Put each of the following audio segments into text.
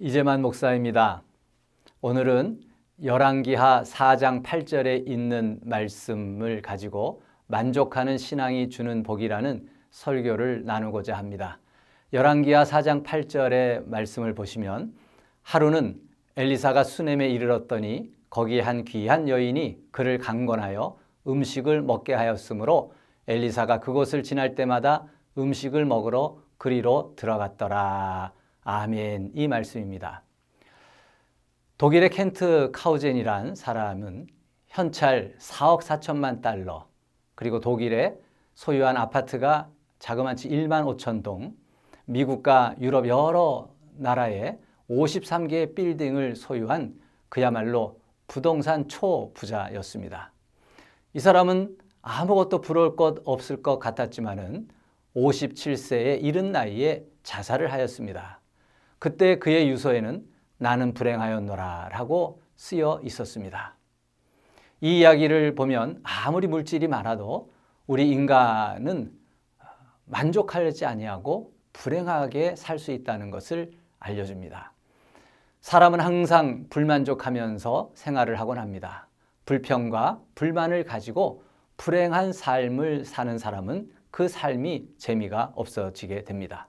이재만 목사입니다. 오늘은 열왕기하 4장 8절에 있는 말씀을 가지고 만족하는 신앙이 주는 복이라는 설교를 나누고자 합니다. 열왕기하 4장 8절의 말씀을 보시면 하루는 엘리사가 수넴에 이르렀더니 거기에 한 귀한 여인이 그를 강권하여 음식을 먹게 하였으므로 엘리사가 그곳을 지날 때마다 음식을 먹으러 그리로 들어갔더라. 아멘. 이 말씀입니다. 독일의 켄트 카우젠이란 사람은 현찰 4억 4천만 달러, 그리고 독일에 소유한 아파트가 자그마치 1만 5천 동, 미국과 유럽 여러 나라에 53개의 빌딩을 소유한 그야말로 부동산 초부자였습니다. 이 사람은 아무것도 부러울 것 없을 것 같았지만은 57세의 이른 나이에 자살을 하였습니다. 그때 그의 유서에는 나는 불행하였노라 라고 쓰여 있었습니다. 이 이야기를 보면 아무리 물질이 많아도 우리 인간은 만족하지 아니하고 불행하게 살 수 있다는 것을 알려줍니다. 사람은 항상 불만족하면서 생활을 하곤 합니다. 불평과 불만을 가지고 불행한 삶을 사는 사람은 그 삶이 재미가 없어지게 됩니다.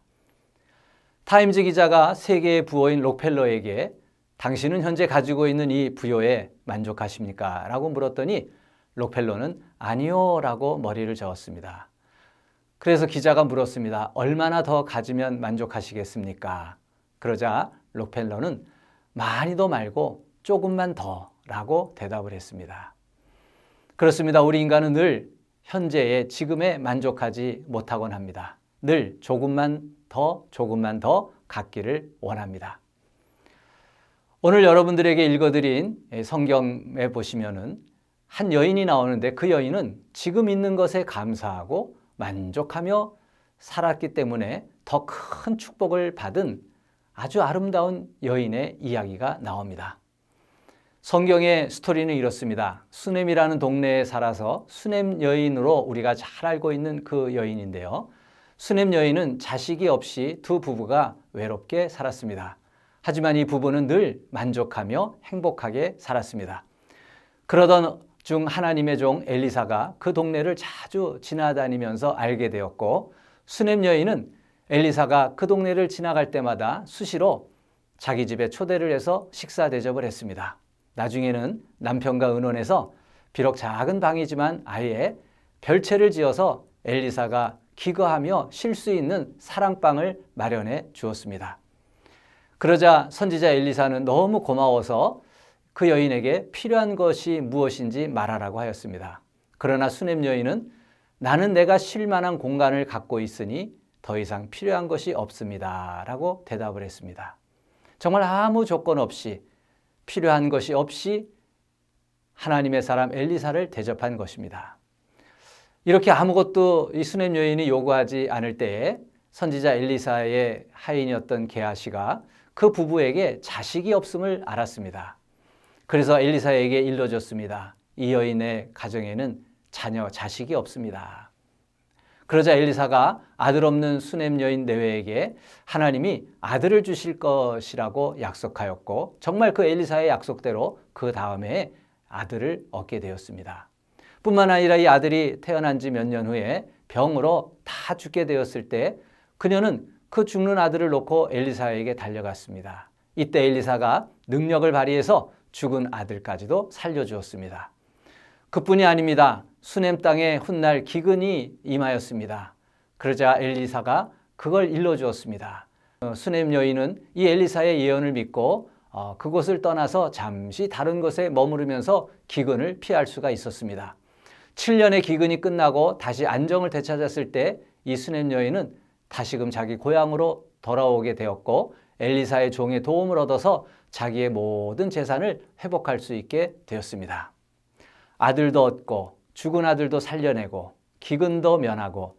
타임즈 기자가 세계의 부호인 록펠러에게 당신은 현재 가지고 있는 이 부여에 만족하십니까? 라고 물었더니 록펠러는 아니요 라고 머리를 저었습니다. 그래서 기자가 물었습니다. 얼마나 더 가지면 만족하시겠습니까? 그러자 록펠러는 많이도 말고 조금만 더 라고 대답을 했습니다. 그렇습니다. 우리 인간은 늘 현재의 지금에 만족하지 못하곤 합니다. 늘 조금만 더 갖기를 원합니다. 오늘 여러분들에게 읽어드린 성경에 보시면은 한 여인이 나오는데 그 여인은 지금 있는 것에 감사하고 만족하며 살았기 때문에 더 큰 축복을 받은 아주 아름다운 여인의 이야기가 나옵니다. 성경의 스토리는 이렇습니다. 수넴이라는 동네에 살아서 수넴 여인으로 우리가 잘 알고 있는 그 여인인데요. 수넴 여인은 자식이 없이 두 부부가 외롭게 살았습니다. 하지만 이 부부는 늘 만족하며 행복하게 살았습니다. 그러던 중 하나님의 종 엘리사가 그 동네를 자주 지나다니면서 알게 되었고, 수넴 여인은 엘리사가 그 동네를 지나갈 때마다 수시로 자기 집에 초대를 해서 식사 대접을 했습니다. 나중에는 남편과 의논해서 비록 작은 방이지만 아예 별채를 지어서 엘리사가 기거하며 쉴 수 있는 사랑방을 마련해 주었습니다. 그러자 선지자 엘리사는 너무 고마워서 그 여인에게 필요한 것이 무엇인지 말하라고 하였습니다. 그러나 수넴 여인은 나는 내가 쉴 만한 공간을 갖고 있으니 더 이상 필요한 것이 없습니다 라고 대답을 했습니다. 정말 아무 조건 없이, 필요한 것이 없이 하나님의 사람 엘리사를 대접한 것입니다. 이렇게 아무것도 이 수넴 여인이 요구하지 않을 때에 선지자 엘리사의 하인이었던 게하시가 그 부부에게 자식이 없음을 알았습니다. 그래서 엘리사에게 일러줬습니다. 이 여인의 가정에는 자식이 없습니다. 그러자 엘리사가 아들 없는 수넴 여인 내외에게 하나님이 아들을 주실 것이라고 약속하였고, 정말 그 엘리사의 약속대로 그 다음에 아들을 얻게 되었습니다. 뿐만 아니라 이 아들이 태어난 지 몇 년 후에 병으로 다 죽게 되었을 때 그녀는 그 죽는 아들을 놓고 엘리사에게 달려갔습니다. 이때 엘리사가 능력을 발휘해서 죽은 아들까지도 살려주었습니다. 그뿐이 아닙니다. 수넴 땅에 훗날 기근이 임하였습니다. 그러자 엘리사가 그걸 일러주었습니다. 수넴 여인은 이 엘리사의 예언을 믿고 그곳을 떠나서 잠시 다른 곳에 머무르면서 기근을 피할 수가 있었습니다. 7년의 기근이 끝나고 다시 안정을 되찾았을 때 이 수넴 여인은 다시금 자기 고향으로 돌아오게 되었고, 엘리사의 종의 도움을 얻어서 자기의 모든 재산을 회복할 수 있게 되었습니다. 아들도 얻고 죽은 아들도 살려내고 기근도 면하고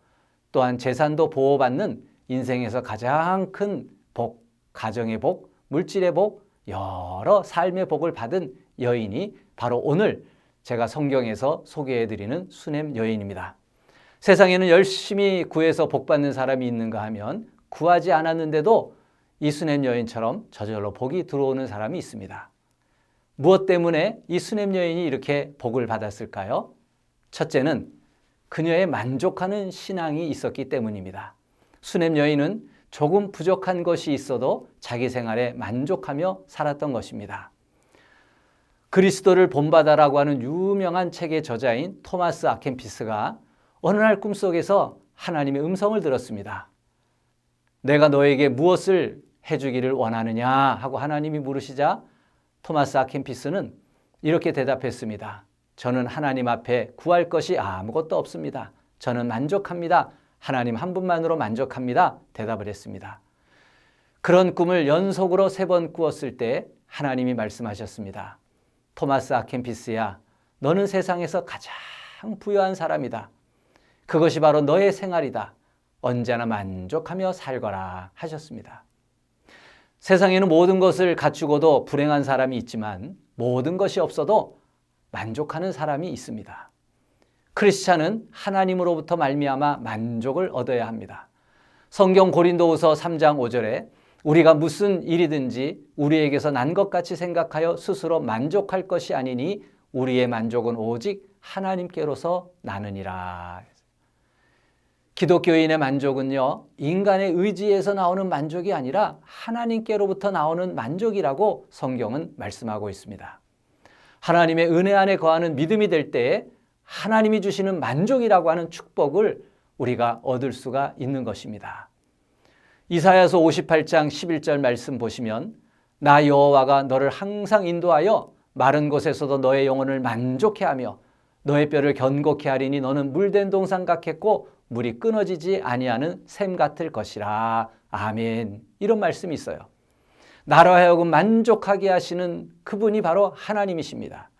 또한 재산도 보호받는 인생에서 가장 큰 복, 가정의 복, 물질의 복, 여러 삶의 복을 받은 여인이 바로 오늘 제가 성경에서 소개해드리는 수넴 여인입니다. 세상에는 열심히 구해서 복 받는 사람이 있는가 하면 구하지 않았는데도 이 수냄 여인처럼 저절로 복이 들어오는 사람이 있습니다. 무엇 때문에 이 수냄 여인이 이렇게 복을 받았을까요? 첫째는 그녀의 만족하는 신앙이 있었기 때문입니다. 수냄 여인은 조금 부족한 것이 있어도 자기 생활에 만족하며 살았던 것입니다. 그리스도를 본받아라고 하는 유명한 책의 저자인 토마스 아켄피스가 어느 날 꿈속에서 하나님의 음성을 들었습니다. 내가 너에게 무엇을 해주기를 원하느냐 하고 하나님이 물으시자 토마스 아켄피스는 이렇게 대답했습니다. 저는 하나님 앞에 구할 것이 아무것도 없습니다. 저는 만족합니다. 하나님 한 분만으로 만족합니다. 대답을 했습니다. 그런 꿈을 연속으로 3번 꾸었을 때 하나님이 말씀하셨습니다. 토마스 아켄피스야, 너는 세상에서 가장 부유한 사람이다. 그것이 바로 너의 생활이다. 언제나 만족하며 살거라 하셨습니다. 세상에는 모든 것을 갖추고도 불행한 사람이 있지만 모든 것이 없어도 만족하는 사람이 있습니다. 크리스찬은 하나님으로부터 말미암아 만족을 얻어야 합니다. 성경 고린도후서 3장 5절에 우리가 무슨 일이든지 우리에게서 난 것 같이 생각하여 스스로 만족할 것이 아니니 우리의 만족은 오직 하나님께로서 나느니라. 기독교인의 만족은요, 인간의 의지에서 나오는 만족이 아니라 하나님께로부터 나오는 만족이라고 성경은 말씀하고 있습니다. 하나님의 은혜 안에 거하는 믿음이 될 때에 하나님이 주시는 만족이라고 하는 축복을 우리가 얻을 수가 있는 것입니다. 이사야서 58장 11절 말씀 보시면 나 여호와가 너를 항상 인도하여 마른 곳에서도 너의 영혼을 만족해 하며 너의 뼈를 견고케 하리니 너는 물된 동산 같겠고 물이 끊어지지 아니하는 샘 같을 것이라. 아멘. 이런 말씀이 있어요. 나로 하여금 만족하게 하시는 그분이 바로 하나님이십니다.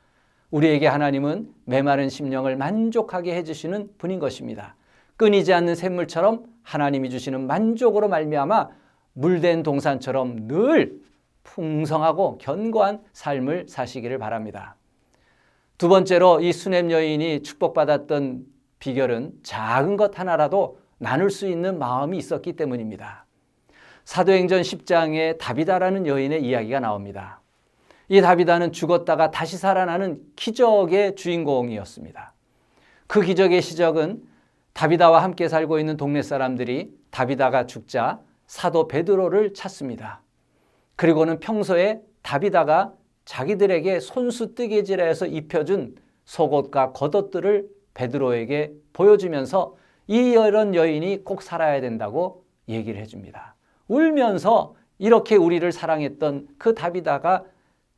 우리에게 하나님은 메마른 심령을 만족하게 해주시는 분인 것입니다. 끊이지 않는 샘물처럼 하나님이 주시는 만족으로 말미암아 물된 동산처럼 늘 풍성하고 견고한 삶을 사시기를 바랍니다. 두 번째로 이 수냄 여인이 축복받았던 비결은 작은 것 하나라도 나눌 수 있는 마음이 있었기 때문입니다. 사도행전 10장에 다비다라는 여인의 이야기가 나옵니다. 이 다비다는 죽었다가 다시 살아나는 기적의 주인공이었습니다. 그 기적의 시작은 다비다와 함께 살고 있는 동네 사람들이 다비다가 죽자 사도 베드로를 찾습니다. 그리고는 평소에 다비다가 자기들에게 손수 뜨개질해서 입혀준 속옷과 겉옷들을 베드로에게 보여주면서 이런 여인이 꼭 살아야 된다고 얘기를 해줍니다. 울면서 이렇게 우리를 사랑했던 그 다비다가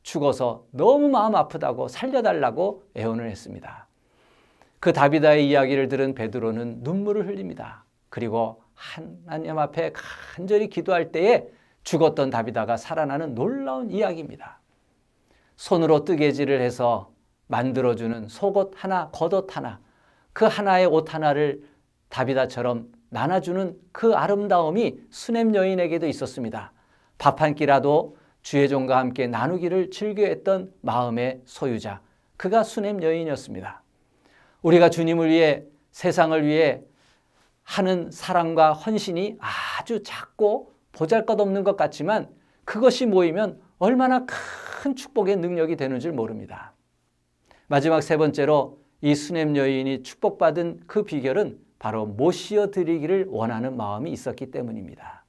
죽어서 너무 마음 아프다고 살려달라고 애원을 했습니다. 그 다비다의 이야기를 들은 베드로는 눈물을 흘립니다. 그리고 하나님 앞에 간절히 기도할 때에 죽었던 다비다가 살아나는 놀라운 이야기입니다. 손으로 뜨개질을 해서 만들어주는 속옷 하나, 겉옷 하나, 그 하나의 옷 하나를 다비다처럼 나눠주는 그 아름다움이 수냄 여인에게도 있었습니다. 밥 한 끼라도 주의 종과 함께 나누기를 즐겨했던 마음의 소유자, 그가 수냄 여인이었습니다. 우리가 주님을 위해, 세상을 위해 하는 사랑과 헌신이 아주 작고 보잘것없는 것 같지만 그것이 모이면 얼마나 큰 축복의 능력이 되는 줄 모릅니다. 마지막 3번째로 이 수냄 여인이 축복받은 그 비결은 바로 모시어 드리기를 원하는 마음이 있었기 때문입니다.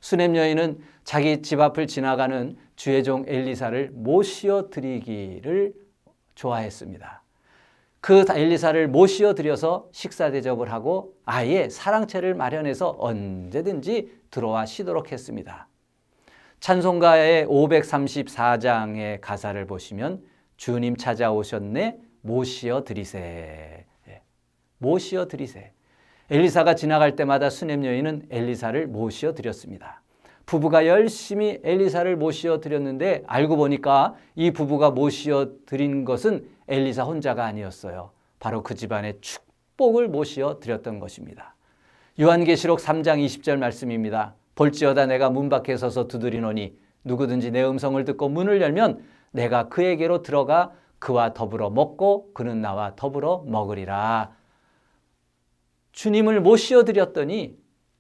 수냄 여인은 자기 집 앞을 지나가는 주의 종 엘리사를 모시어 드리기를 좋아했습니다. 그 엘리사를 모시어 드려서 식사 대접을 하고 아예 사랑채를 마련해서 언제든지 들어와 쉬도록 했습니다. 찬송가의 534장의 가사를 보시면 주님 찾아오셨네 모시어 드리세. 모시어 드리세. 엘리사가 지나갈 때마다 수냄 여인은 엘리사를 모시어 드렸습니다. 부부가 열심히 엘리사를 모시어 드렸는데 알고 보니까 이 부부가 모시어 드린 것은 엘리사 혼자가 아니었어요. 바로 그 집안의 축복을 모시어 드렸던 것입니다. 요한계시록 3장 20절 말씀입니다. 볼지어다 내가 문 밖에 서서 두드리노니 누구든지 내 음성을 듣고 문을 열면 내가 그에게로 들어가 그와 더불어 먹고 그는 나와 더불어 먹으리라. 주님을 모시어 드렸더니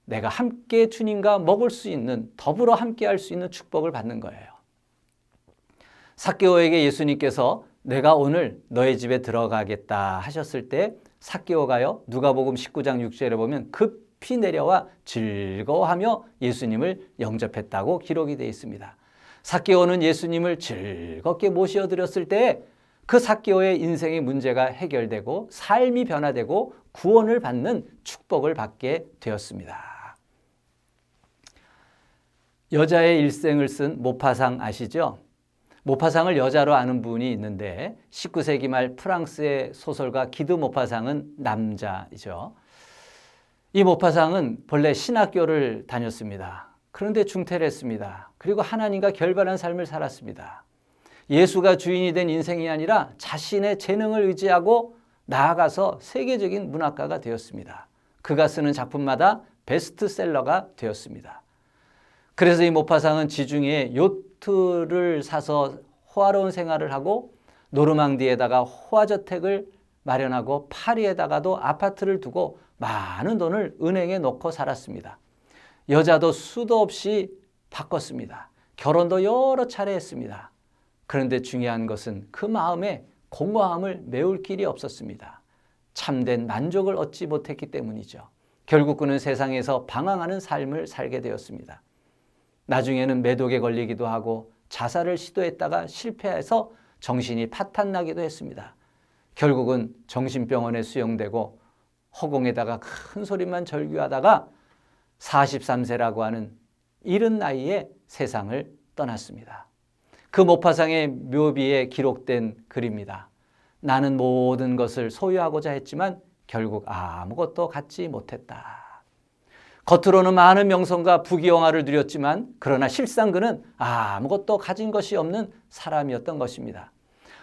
내가 함께 주님과 먹을 수 있는, 더불어 함께 할 수 있는 축복을 받는 거예요. 삭개오에게 예수님께서 내가 오늘 너의 집에 들어가겠다 하셨을 때 삭개오가요, 누가복음 19장 6절에 보면 급히 내려와 즐거워하며 예수님을 영접했다고 기록이 되어 있습니다. 삭개오는 예수님을 즐겁게 모셔드렸을 때 그 삭개오의 인생의 문제가 해결되고 삶이 변화되고 구원을 받는 축복을 받게 되었습니다. 여자의 일생을 쓴 모파상 아시죠? 모파상을 여자로 아는 분이 있는데 19세기 말 프랑스의 소설가 기드 모파상은 남자이죠. 이 모파상은 본래 신학교를 다녔습니다. 그런데 중퇴를 했습니다. 그리고 하나님과 결별한 삶을 살았습니다. 예수가 주인이 된 인생이 아니라 자신의 재능을 의지하고 나아가서 세계적인 문학가가 되었습니다. 그가 쓰는 작품마다 베스트셀러가 되었습니다. 그래서 이 모파상은 지중해에 요트를 사서 호화로운 생활을 하고 노르망디에다가 호화저택을 마련하고 파리에다가도 아파트를 두고 많은 돈을 은행에 넣고 살았습니다. 여자도 수도 없이 바꿨습니다. 결혼도 여러 차례 했습니다. 그런데 중요한 것은 그 마음에 공허함을 메울 길이 없었습니다. 참된 만족을 얻지 못했기 때문이죠. 결국 그는 세상에서 방황하는 삶을 살게 되었습니다. 나중에는 매독에 걸리기도 하고 자살을 시도했다가 실패해서 정신이 파탄나기도 했습니다. 결국은 정신병원에 수용되고 허공에다가 큰 소리만 절규하다가 43세라고 하는 이른 나이에 세상을 떠났습니다. 그 모파상의 묘비에 기록된 글입니다. 나는 모든 것을 소유하고자 했지만 결국 아무것도 갖지 못했다. 겉으로는 많은 명성과 부귀영화를 누렸지만 그러나 실상 그는 아무것도 가진 것이 없는 사람이었던 것입니다.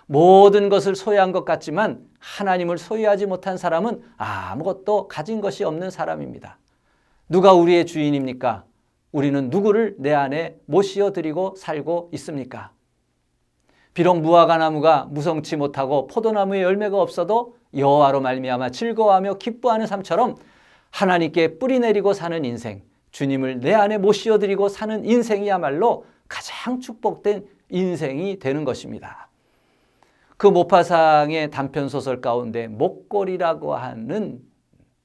모든 것을 소유한 것 같지만 하나님을 소유하지 못한 사람은 아무것도 가진 것이 없는 사람입니다. 누가 우리의 주인입니까? 우리는 누구를 내 안에 모시어드리고 살고 있습니까? 비록 무화과 나무가 무성치 못하고 포도나무에 열매가 없어도 여호와로 말미암아 즐거워하며 기뻐하는 삶처럼 하나님께 뿌리 내리고 사는 인생, 주님을 내 안에 모시어드리고 사는 인생이야말로 가장 축복된 인생이 되는 것입니다. 그 모파상의 단편소설 가운데 목걸이라고 하는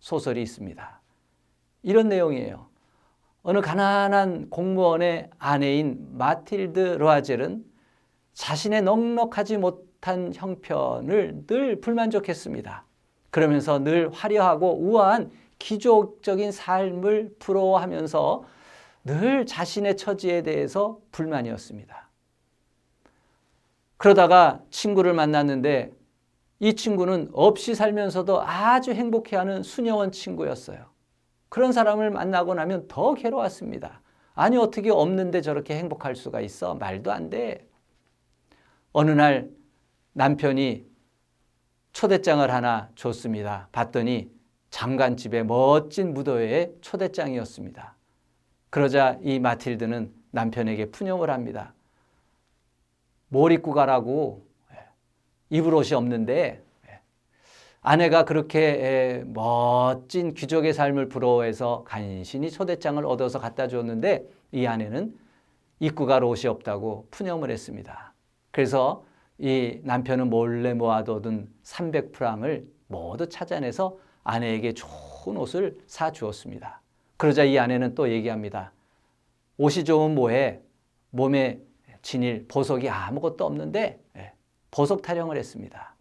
소설이 있습니다. 이런 내용이에요. 어느 가난한 공무원의 아내인 마틸드 로아젤은 자신의 넉넉하지 못한 형편을 늘 불만족했습니다. 그러면서 늘 화려하고 우아한 귀족적인 삶을 부러워하면서 늘 자신의 처지에 대해서 불만이었습니다. 그러다가 친구를 만났는데 이 친구는 없이 살면서도 아주 행복해하는 수녀원 친구였어요. 그런 사람을 만나고 나면 더 괴로웠습니다. 아니 어떻게 없는데 저렇게 행복할 수가 있어? 말도 안 돼. 어느 날 남편이 초대장을 하나 줬습니다. 봤더니 장관집의 멋진 무도회의 초대장이었습니다. 그러자 이 마틸드는 남편에게 푸념을 합니다. 뭘 입고 가라고? 입을 옷이 없는데 아내가 그렇게 멋진 귀족의 삶을 부러워해서 간신히 초대장을 얻어서 갖다 줬는데 이 아내는 입고 갈 옷이 없다고 푸념을 했습니다. 그래서 이 남편은 몰래 모아두던 300프랑을 모두 찾아내서 아내에게 좋은 옷을 사주었습니다. 그러자 이 아내는 또 얘기합니다. 옷이 좋으면 뭐해? 몸에 지닐 보석이 아무것도 없는데 보석 타령을 했습니다.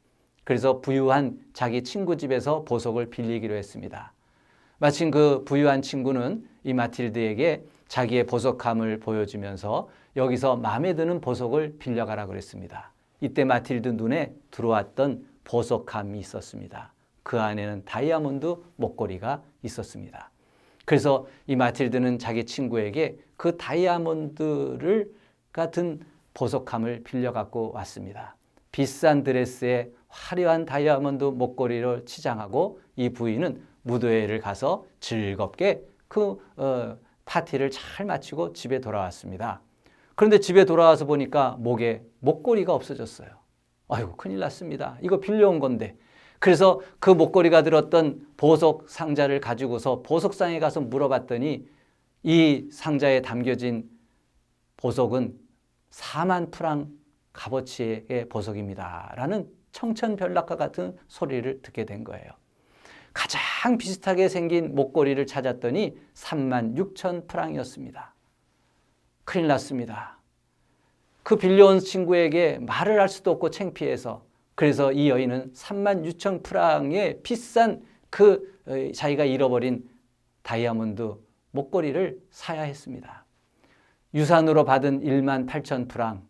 그래서 부유한 자기 친구 집에서 보석을 빌리기로 했습니다. 마침 그 부유한 친구는 이 마틸드에게 자기의 보석함을 보여주면서 여기서 마음에 드는 보석을 빌려가라 그랬습니다. 이때 마틸드 눈에 들어왔던 보석함이 있었습니다. 그 안에는 다이아몬드 목걸이가 있었습니다. 그래서 이 마틸드는 자기 친구에게 그 다이아몬드를 같은 보석함을 빌려갖고 왔습니다. 비싼 드레스에 화려한 다이아몬드 목걸이를 치장하고 이 부인은 무도회를 가서 즐겁게 그 파티를 잘 마치고 집에 돌아왔습니다. 그런데 집에 돌아와서 보니까 목에 목걸이가 없어졌어요. 아이고 큰일 났습니다. 이거 빌려온 건데. 그래서 그 목걸이가 들었던 보석 상자를 가지고서 보석상에 가서 물어봤더니 이 상자에 담겨진 보석은 4만 프랑 값어치의 보석입니다 라는 청천벽력과 같은 소리를 듣게 된 거예요. 가장 비슷하게 생긴 목걸이를 찾았더니 3만 6천 프랑이었습니다. 큰일 났습니다. 그 빌려온 친구에게 말을 할 수도 없고 창피해서, 그래서 이 여인은 3만 6천 프랑의 비싼 그 자기가 잃어버린 다이아몬드 목걸이를 사야 했습니다. 유산으로 받은 1만 8천 프랑,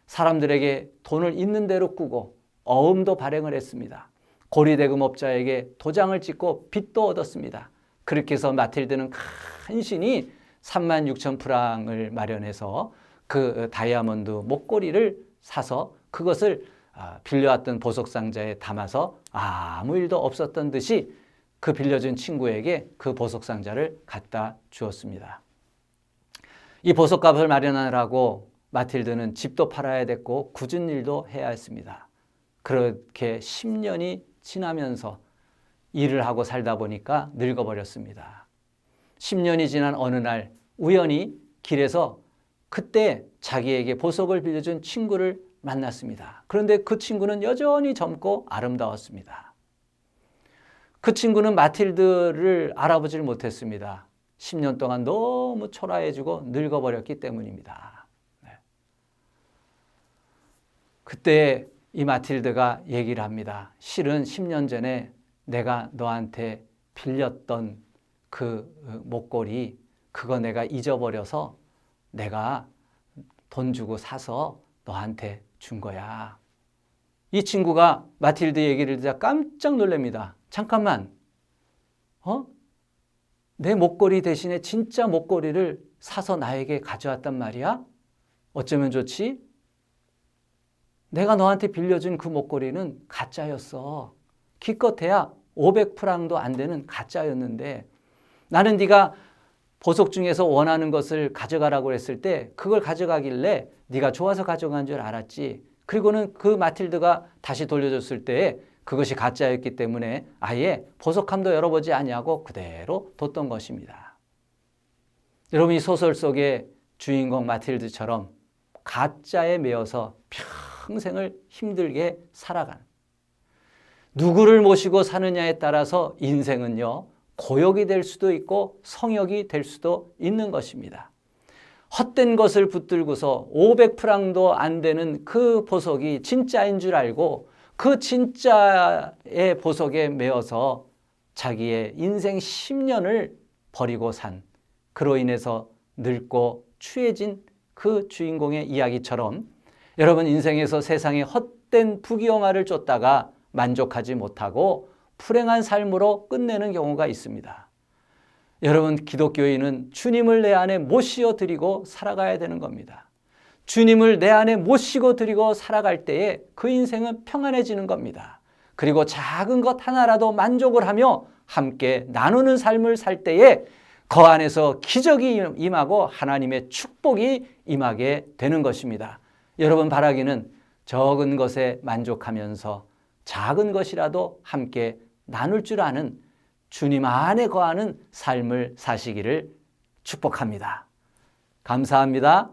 사람들에게 돈을 있는 대로 꾸고 어음도 발행을 했습니다. 고리대금업자에게 도장을 찍고 빚도 얻었습니다. 그렇게 해서 마틸드는 간신히 3만 6천 프랑을 마련해서 그 다이아몬드 목걸이를 사서 그것을 빌려왔던 보석상자에 담아서 아무 일도 없었던 듯이 그 빌려준 친구에게 그 보석상자를 갖다 주었습니다. 이 보석값을 마련하라고 마틸드는 집도 팔아야 됐고 굳은 일도 해야 했습니다. 그렇게 10년이 지나면서 일을 하고 살다 보니까 늙어버렸습니다. 10년이 지난 어느 날 우연히 길에서 그때 자기에게 보석을 빌려준 친구를 만났습니다. 그런데 그 친구는 여전히 젊고 아름다웠습니다. 그 친구는 마틸드를 알아보질 못했습니다. 10년 동안 너무 초라해지고 늙어버렸기 때문입니다. 그때 이 마틸드가 얘기를 합니다. 실은 10년 전에 내가 너한테 빌렸던 그 목걸이, 그거 내가 잊어버려서 내가 돈 주고 사서 너한테 준 거야. 이 친구가 마틸드 얘기를 듣자 깜짝 놀랍니다. 잠깐만, 내 목걸이 대신에 진짜 목걸이를 사서 나에게 가져왔단 말이야? 어쩌면 좋지? 내가 너한테 빌려준 그 목걸이는 가짜였어. 기껏해야 500프랑도 안 되는 가짜였는데 나는 네가 보석 중에서 원하는 것을 가져가라고 했을 때 그걸 가져가길래 네가 좋아서 가져간 줄 알았지. 그리고는 그 마틸드가 다시 돌려줬을 때 그것이 가짜였기 때문에 아예 보석함도 열어보지 아니하고 그대로 뒀던 것입니다. 여러분, 이 소설 속의 주인공 마틸드처럼 가짜에 매여서 평생을 힘들게 살아간, 누구를 모시고 사느냐에 따라서 인생은요 고역이 될 수도 있고 성역이 될 수도 있는 것입니다. 헛된 것을 붙들고서 500프랑도 안 되는 그 보석이 진짜인 줄 알고 그 진짜의 보석에 매어서 자기의 인생 10년을 버리고 산, 그로 인해서 늙고 추해진 그 주인공의 이야기처럼 여러분 인생에서 세상에 헛된 부귀영화를 쫓다가 만족하지 못하고 불행한 삶으로 끝내는 경우가 있습니다. 여러분, 기독교인은 주님을 내 안에 모시어 드리고 살아가야 되는 겁니다. 주님을 내 안에 모시고 드리고 살아갈 때에 그 인생은 평안해지는 겁니다. 그리고 작은 것 하나라도 만족을 하며 함께 나누는 삶을 살 때에 그 안에서 기적이 임하고 하나님의 축복이 임하게 되는 것입니다. 여러분, 바라기는 적은 것에 만족하면서 작은 것이라도 함께 나눌 줄 아는 주님 안에 거하는 삶을 사시기를 축복합니다. 감사합니다.